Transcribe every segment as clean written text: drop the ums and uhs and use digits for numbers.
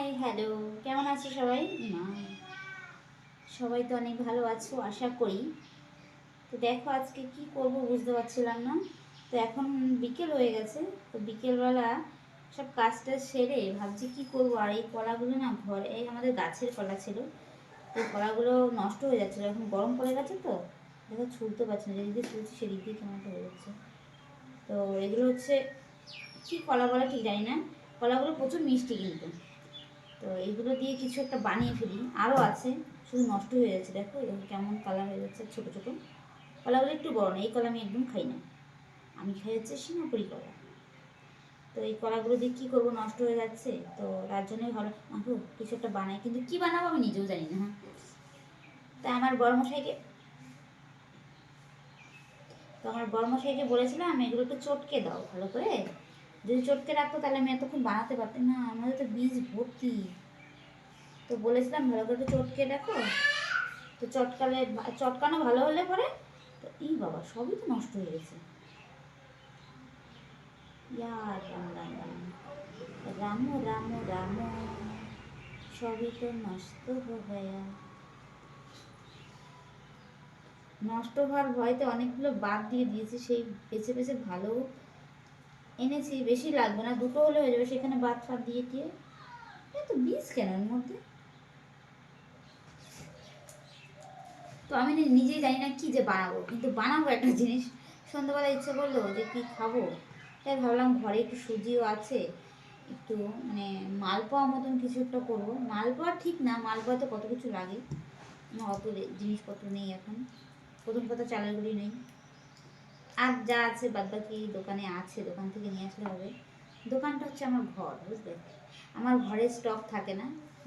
Hi hello, কেমন আছো সবাই? না, সবাই তো অনেক ভালো আছো আশা করি। তো দেখো আজকে কি করব বুঝতে পারছিলাম না। তো এখন বিকেল হয়ে গেছে, তো বিকেলবেলা সব কাজটা সেরে ভাবছি কি করব। আর এই কলাগুলো না, ঘরে এই আমাদের গাছের কলা ছিল, তো কলাগুলো নষ্ট হয়ে যাচ্ছিলো। এখন গরম পড়ে গেছে তো দেখো ছুলতে পারছি না, যেদিক দিয়ে ছুলছি সেদিক দিয়ে কেমন একটা হয়ে যাচ্ছে। তো এগুলো হচ্ছে কি কলা বলা ঠিক জানি না, কলাগুলো প্রচুর মিষ্টি কিন্তু। তো এইগুলো দিয়ে কিছু একটা বানিয়ে ফেলি। আরও আছে, শুধু নষ্ট হয়ে যাচ্ছে। দেখো এরকম কেমন কালার হয়ে যাচ্ছে, ছোটো ছোটো কলাগুলো একটু বড় না। এই কলা আমি একদম খাই না, আমি খাই হচ্ছে সিঙ্গাপুরি কলা। তো এই কলাগুলো দিয়ে কী করবো, নষ্ট হয়ে যাচ্ছে। তো তার জন্যই ভালো কিছু একটা বানাই, কিন্তু কী বানাবো আমি নিজেও জানি না। তাই আমার বড়মশাইকে বলেছিলাম আমি এগুলো একটু চটকে দাও ভালো করে, যদি চটকে রাখতো তাহলে আমি এতক্ষণ বানাতে পারতাম না, আমাদের তো বীজ ভর্তি। তো বলেছিলাম ভালো করে চটকে দেখো। তো চটকানো ভালো হলে পরে তো এই বাবা সবই তো নষ্ট হয়ে গেছে। ইয়ার রাম রাম রাম রাম রাম রাম, সবই তো নষ্ট হয়ে গয়া। নষ্ট হওয়ার ভয়তে অনেকগুলো বাদ দিয়ে দিয়েছি, সেই বেছে বেছে ভালো এনেছি। বেশি লাগবে না, দুটো হলে হয়ে যাবে, সেখানে বাদ ফাদ দিয়ে দিয়ে। এত বীজ কেন এর মধ্যে? তো আমি নিজেই জানি না কি যে বানাবো, কিন্তু বানাবো একটা জিনিস। সন্ধ্যাবেলা ইচ্ছে করলো যে কি খাবো, তাই ভাবলাম ঘরে একটু সুজিও আছে, একটু মানে মালপোয়া মতন কিছু একটা করবো। মালপোয়া ঠিক না, মালপোয়াতে কত কিছু লাগে, আমার অত জিনিসপত্র নেই এখন। প্রথম কথা চালের গুঁড়ি নেই, আর যা আছে বাদ বাকি দোকানে আছে, দোকান থেকে নিয়ে আসলে হবে। দোকানটা হচ্ছে আমার ঘর, বুঝলে, আমার ঘরে স্টক থাকে না।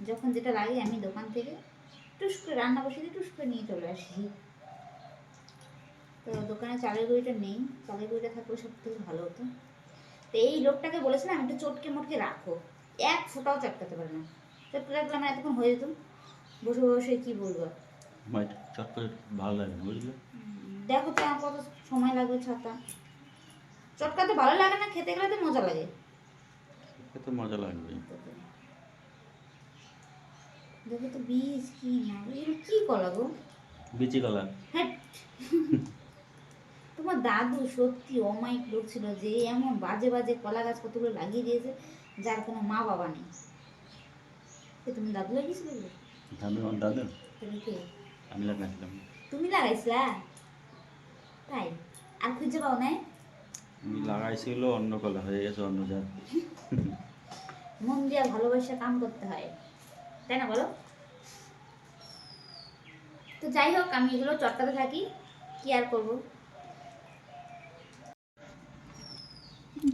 যখন যেটা লাগে আমি দোকান থেকে টুস করে রান্না বসিয়ে দিয়ে টুস করে নিয়ে চলে আসি। তো দোকানে চালের গুঁড়িটা নেই, চালের গুঁড়িটা থাকলে সব থেকে ভালো হতো। তো এই লোকটাকে বলেছিলাম একটু চটকে মোটকে রাখো, এক ফোঁটাও চটকাতে পারে না। চটকে রাখলে আমার এতক্ষণ হয়ে যেত, বসে বসে কি বলবো। আমার চট করে ভালো লাগে না, বুঝলে। দেখো তো আমার কত সময় লাগবে, ছাতা চটকাতে ভালো লাগে না, খেতে গেলে তো মজা লাগে। খেতে মজা লাগবে। দেখো তো বীজ কি না, এগুলো কি কলা গো? বিচি কলা। হ্যাঁ, তোমার দাদু সত্যি অমায়িক লোক ছিল, যে এমন বাজে বাজে কলা গাছ কতগুলো লাগিয়ে দিয়েছে, যার কোনো মা বাবা নেই। তুমি দাদু লাগিয়েছিলে? দাদু, আমার দাদু। তাহলে কে? আমি লাগাইছিলাম। তুমি লাগাইছিলা? তাই? আর খুঁজে পাও নাই? আমি লাগাইছিল অন্য কলা, হয়ে গেছে অন্য জাত। মন দিয়া ভালোবাসা কাম করতে হয়, তাই না বলো? তো যাই হোক, আমি এগুলো চটকাতে থাকি, কি আর করবো।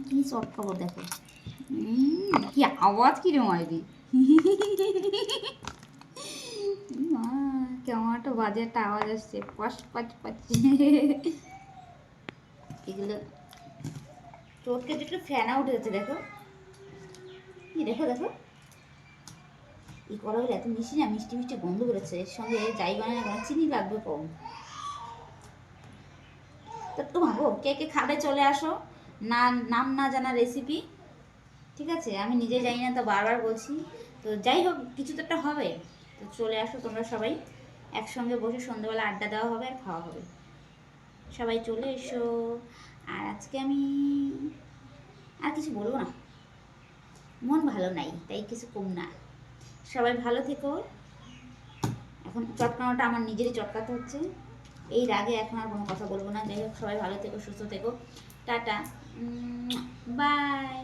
কি চটকাবো দেখো, কি আওয়াজ, কি রে মাইরি মা, কেমন একটা বাজে একটা আওয়াজ আসছে, পাশ পাচ পাচ। এগুলো চটকে একটু ফেনা উঠে যাচ্ছে, দেখো কি, দেখো দেখো। এই কলাগুলো এত মিষ্টি না, মিষ্টি মিষ্টি গন্ধ বেরোচ্ছে, এর সঙ্গে যাই বানায় না চিনি লাগবে কম। তো তোমাকে কে কে খাবে চলে আসো, না নাম না জানা রেসিপি, ঠিক আছে, আমি নিজে জানি না তো বারবার বলছি। তো যাই হোক, কিছু তো একটা হবে। তো চলে আসো তোমরা সবাই, একসঙ্গে বসে সন্ধ্যেবেলা আড্ডা দেওয়া হবে আর খাওয়া হবে। সবাই চলে এসো। আর আজকে আমি আর কিছু বলবো না, মন ভালো নাই তাই কিছু কম না। সবাই ভালো থেকো। এখন চটকানোটা আমার নিজেরই চটকাতে হচ্ছে, এই রাগে এখন আর কোনো কথা বলবো না। যাই হোক, সবাই ভালো থেকো, সুস্থ থেকো, টাটা, বাই।